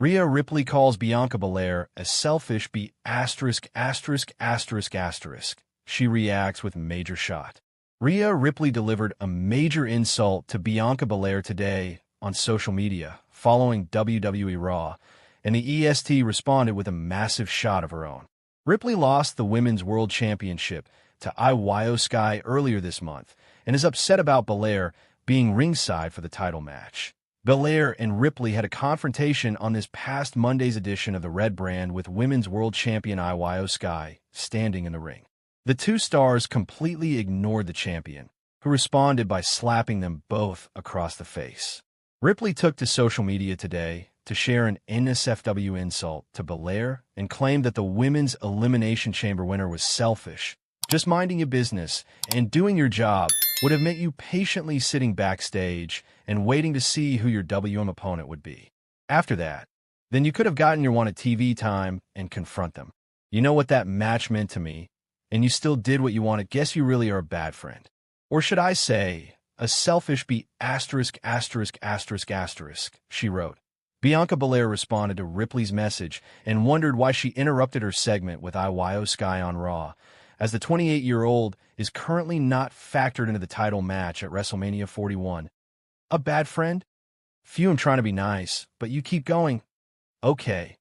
Rhea Ripley calls Bianca Belair a selfish She reacts with major shot. Rhea Ripley delivered a major insult to Bianca Belair today on social media following WWE Raw, and the EST responded with a massive shot of her own. Ripley lost the Women's World Championship to IYO SKY earlier this month and is upset about Belair being ringside for the title match. Belair and Ripley had a confrontation on this past Monday's edition of the Red Brand with Women's World Champion IYO SKY standing in the ring. The two stars completely ignored the champion, who responded by slapping them both across the face. Ripley took to social media today to share an NSFW insult to Belair and claimed that the Women's Elimination Chamber winner was selfish. Just minding your business and doing your job would have meant you patiently sitting backstage and waiting to see who your WM opponent would be. After that, then you could have gotten your wanted TV time and confront them. You know what that match meant to me, and you still did what you wanted. Guess you really are a bad friend. Or should I say, a selfish she wrote. Bianca Belair responded to Ripley's message and wondered why she interrupted her segment with IYO SKY on Raw, as the 28-year-old is currently not factored into the title match at WrestleMania 41. A bad friend? Phew, I'm trying to be nice, but you keep going. Okay.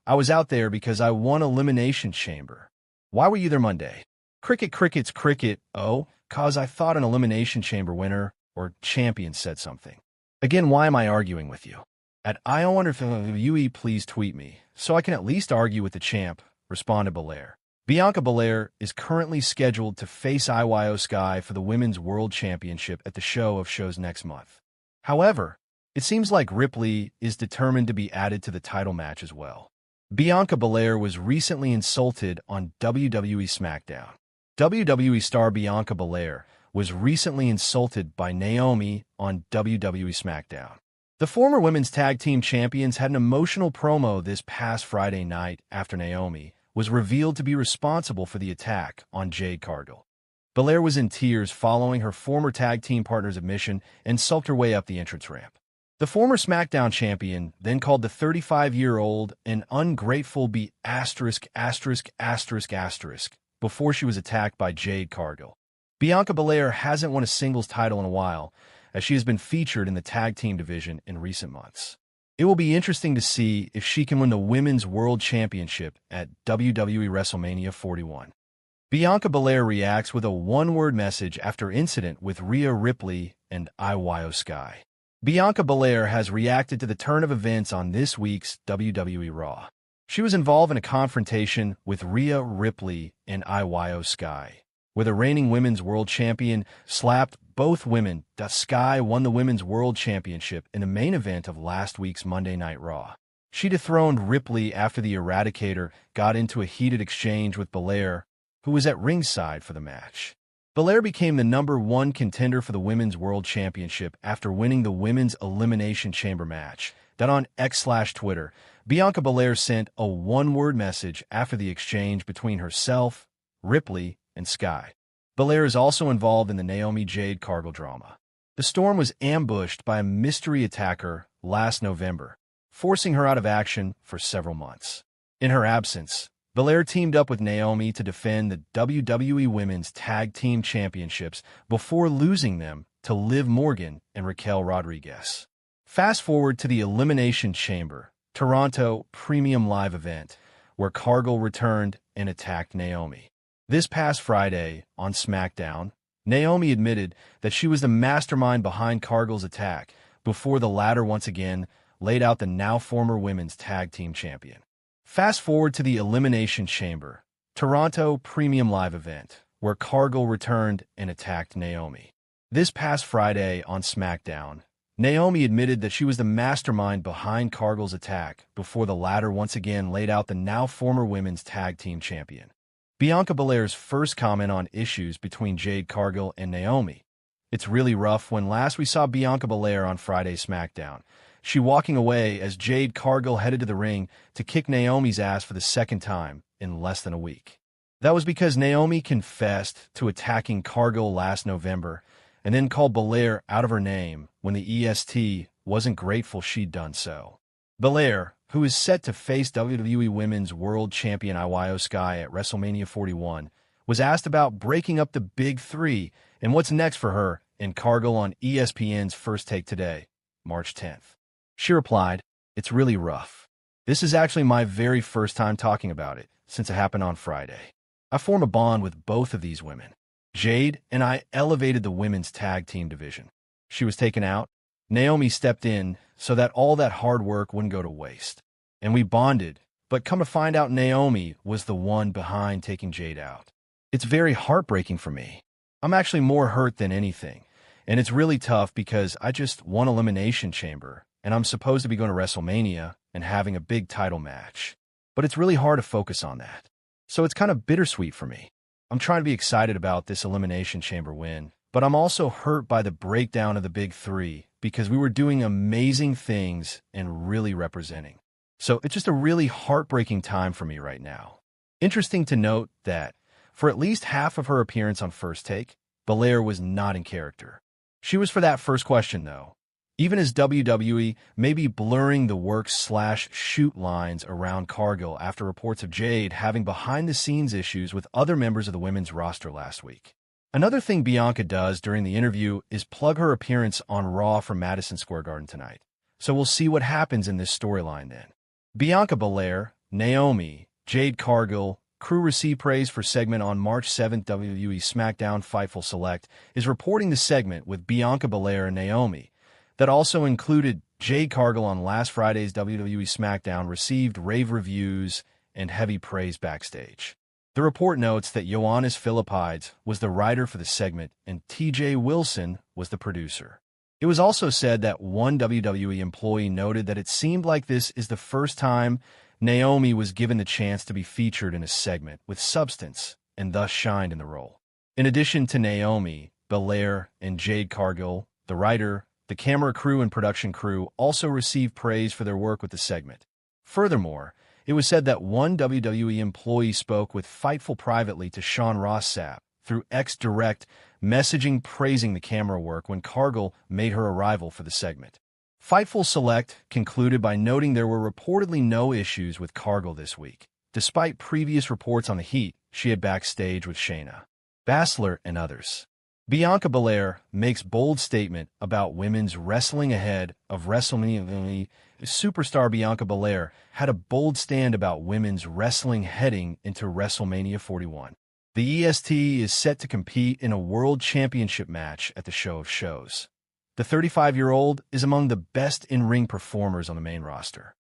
I was out there because I won Elimination Chamber. Why were you there Monday? Cricket. Oh, cause I thought an Elimination Chamber winner or champion said something. Again, why am I arguing with you? At IWO, please tweet me, so I can at least argue with the champ, responded Belair. Bianca Belair is currently scheduled to face IYO SKY for the Women's World Championship at the show of shows next month. However, it seems like Ripley is determined to be added to the title match as well. Bianca Belair was recently insulted on WWE SmackDown. WWE star Bianca Belair was recently insulted by Naomi on WWE SmackDown. The former women's tag team champions had an emotional promo this past Friday night after Naomi was revealed to be responsible for the attack on Jade Cargill. Belair was in tears following her former tag team partner's admission and sulked her way up the entrance ramp. The former SmackDown champion then called the 35-year-old an ungrateful before she was attacked by Jade Cargill. Bianca Belair hasn't won a singles title in a while, as she has been featured in the tag team division in recent months. It will be interesting to see if she can win the Women's World Championship at WWE WrestleMania 41. Bianca Belair reacts with a one-word message after incident with Rhea Ripley and IYO SKY. Bianca Belair has reacted to the turn of events on this week's WWE Raw. She was involved in a confrontation with Rhea Ripley and IYO SKY, where the reigning Women's World Champion slapped both women. Sky won the Women's World Championship in the main event of last week's Monday Night Raw. She dethroned Ripley after the Eradicator got into a heated exchange with Belair, who was at ringside for the match. Belair became the #1 contender for the Women's World Championship after winning the Women's Elimination Chamber match. Then on X/Twitter, Bianca Belair sent a one-word message after the exchange between herself, Ripley, and Sky. Belair is also involved in the Naomi Jade Cargill drama. The Storm was ambushed by a mystery attacker last November, forcing her out of action for several months. In her absence, Belair teamed up with Naomi to defend the WWE Women's Tag Team Championships before losing them to Liv Morgan and Raquel Rodriguez. Fast forward to the Elimination Chamber, Toronto Premium Live event, where Cargill returned and attacked Naomi. This past Friday, on SmackDown, Naomi admitted that she was the mastermind behind Cargill's attack before the latter once again laid out the now former Women's Tag Team Champion. Fast forward to the Elimination Chamber, Toronto Premium Live event, where Cargill returned and attacked Naomi. This past Friday on SmackDown, Naomi admitted that she was the mastermind behind Cargill's attack before the latter once again laid out the now former Women's Tag Team Champion. Bianca Belair's first comment on issues between Jade Cargill and Naomi. It's really rough. When last we saw Bianca Belair on Friday's SmackDown, she walking away as Jade Cargill headed to the ring to kick Naomi's ass for the second time in less than a week. That was because Naomi confessed to attacking Cargill last November and then called Belair out of her name when the EST wasn't grateful she'd done so. Belair, who is set to face WWE Women's World Champion IYO SKY at WrestleMania 41, was asked about breaking up the Big Three and what's next for her in Cargill on ESPN's First Take today, March 10th. She replied, "It's really rough. This is actually my very first time talking about it since it happened on Friday. I form a bond with both of these women. Jade and I elevated the women's tag team division. She was taken out. Naomi stepped in so that all that hard work wouldn't go to waste. And we bonded, but come to find out Naomi was the one behind taking Jade out. It's very heartbreaking for me. I'm actually more hurt than anything, and it's really tough because I just won Elimination Chamber, and I'm supposed to be going to WrestleMania and having a big title match. But it's really hard to focus on that. So it's kind of bittersweet for me. I'm trying to be excited about this Elimination Chamber win, but I'm also hurt by the breakdown of the Big Three because we were doing amazing things and really representing. So it's just a really heartbreaking time for me right now." Interesting to note that for at least half of her appearance on First Take, Belair was not in character. She was for that first question, though, even as WWE may be blurring the work/shoot lines around Cargill after reports of Jade having behind-the-scenes issues with other members of the women's roster last week. Another thing Bianca does during the interview is plug her appearance on Raw from Madison Square Garden tonight. So we'll see what happens in this storyline then. Bianca Belair, Naomi, Jade Cargill, crew receive praise for segment on March 7th. WWE SmackDown Fightful Select is reporting the segment with Bianca Belair and Naomi that also included Jade Cargill on last Friday's WWE SmackDown received rave reviews and heavy praise backstage. The report notes that Ioannis Philippides was the writer for the segment and TJ Wilson was the producer. It was also said that one WWE employee noted that it seemed like this is the first time Naomi was given the chance to be featured in a segment with substance and thus shined in the role. In addition to Naomi, Belair, and Jade Cargill, the writer, the camera crew, and production crew also received praise for their work with the segment. Furthermore, it was said that one WWE employee spoke with Fightful privately to Sean Ross Sapp through X direct messaging praising the camera work when Cargill made her arrival for the segment. Fightful Select concluded by noting there were reportedly no issues with Cargill this week, despite previous reports on the heat she had backstage with Shayna Baszler and others. Bianca Belair makes bold statement about women's wrestling ahead of WrestleMania. Superstar Bianca Belair had a bold stand about women's wrestling heading into WrestleMania 41. The EST is set to compete in a World Championship match at the Show of Shows. The 35-year-old is among the best in-ring performers on the main roster.